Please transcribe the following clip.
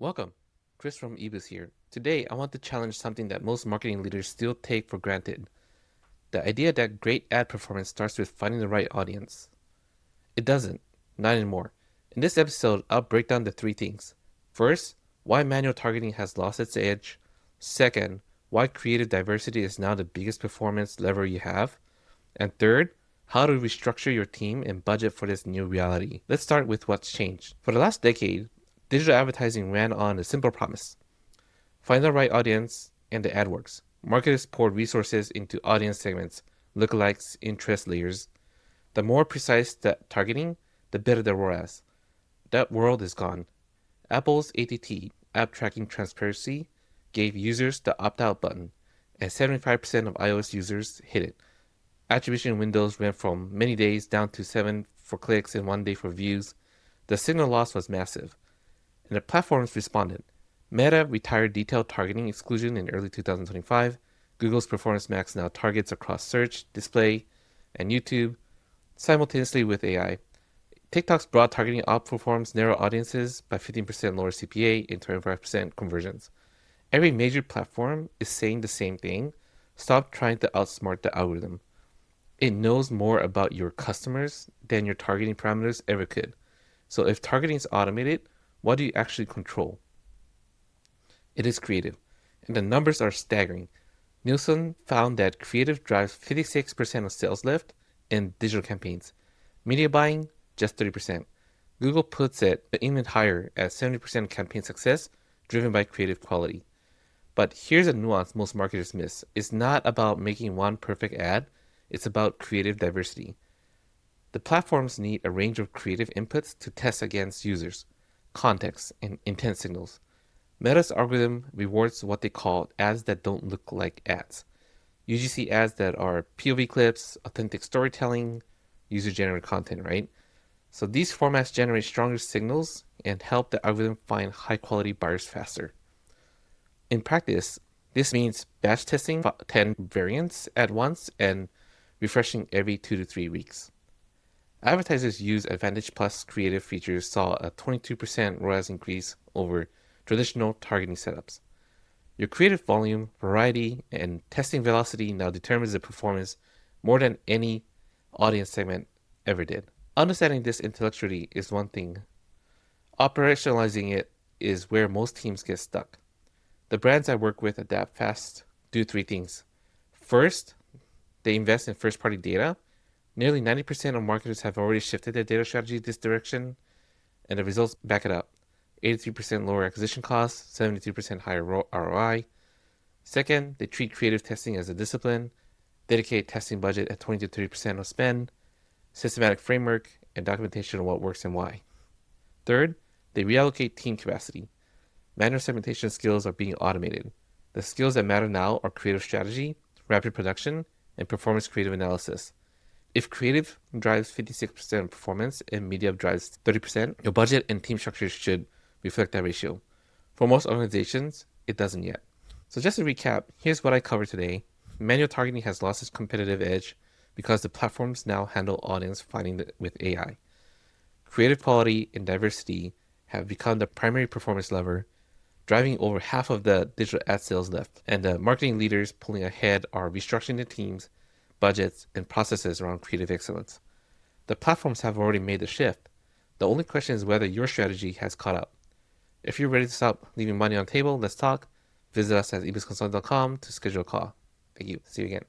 Welcome, Chris from Eboost here. Today, I want to challenge something that most marketing leaders still take for granted. The idea that great ad performance starts with finding the right audience. It doesn't, not anymore. In this episode, I'll break down the three things. First, why manual targeting has lost its edge. Second, why creative diversity is now the biggest performance lever you have. And third, how to restructure your team and budget for this new reality. Let's start with what's changed. For the last decade, digital advertising ran on a simple promise: find the right audience and the ad works. Marketers poured resources into audience segments, lookalikes, interest layers. The more precise the targeting, the better the ROAS. That world is gone. Apple's ATT, App Tracking Transparency, gave users the opt-out button, and 75% of iOS users hit it. Attribution windows went from many days down to 7 for clicks and 1 day for views. The signal loss was massive, and the platforms responded. Meta retired detailed targeting exclusion in early 2025. Google's Performance Max now targets across search, display, and YouTube, simultaneously with AI. TikTok's broad targeting outperforms narrow audiences by 15% lower CPA and 25% conversions. Every major platform is saying the same thing: stop trying to outsmart the algorithm. It knows more about your customers than your targeting parameters ever could. So if targeting is automated, what do you actually control? It is creative, and the numbers are staggering. Nielsen found that creative drives 56% of sales lift in digital campaigns. Media buying, just 30%. Google puts it even higher at 70% campaign success, driven by creative quality. But here's a nuance most marketers miss. It's not about making one perfect ad, it's about creative diversity. The platforms need a range of creative inputs to test against users, context, and intent signals. Meta's algorithm rewards what they call ads that don't look like ads. UGC ads that are POV clips, authentic storytelling, user-generated content, right? So these formats generate stronger signals and help the algorithm find high-quality buyers faster. In practice, this means batch testing 10 variants at once and refreshing every 2 to 3 weeks. Advertisers use Advantage Plus creative features saw a 22% ROAS increase over traditional targeting setups. Your creative volume, variety, and testing velocity now determines the performance more than any audience segment ever did. Understanding this intellectually is one thing. Operationalizing it is where most teams get stuck. The brands I work with adapt fast, do three things. First, they invest in first-party data. Nearly 90% of marketers have already shifted their data strategy this direction, and the results back it up. 83% lower acquisition costs, 73% higher ROI. Second, they treat creative testing as a discipline, dedicate testing budget at 20 to 30% of spend, systematic framework, and documentation of what works and why. Third, they reallocate team capacity. Manual segmentation skills are being automated. The skills that matter now are creative strategy, rapid production, and performance creative analysis. If creative drives 56% of performance and media drives 30%, your budget and team structures should reflect that ratio. For most organizations, it doesn't yet. So just to recap, here's what I covered today. Manual targeting has lost its competitive edge because the platforms now handle audience finding with AI. Creative quality and diversity have become the primary performance lever, driving over half of the digital ad sales lift. And the marketing leaders pulling ahead are restructuring the teams, budgets, and processes around creative excellence. The platforms have already made the shift. The only question is whether your strategy has caught up. If you're ready to stop leaving money on the table, let's talk. Visit us at eboostconsulting.com to schedule a call. Thank you. See you again.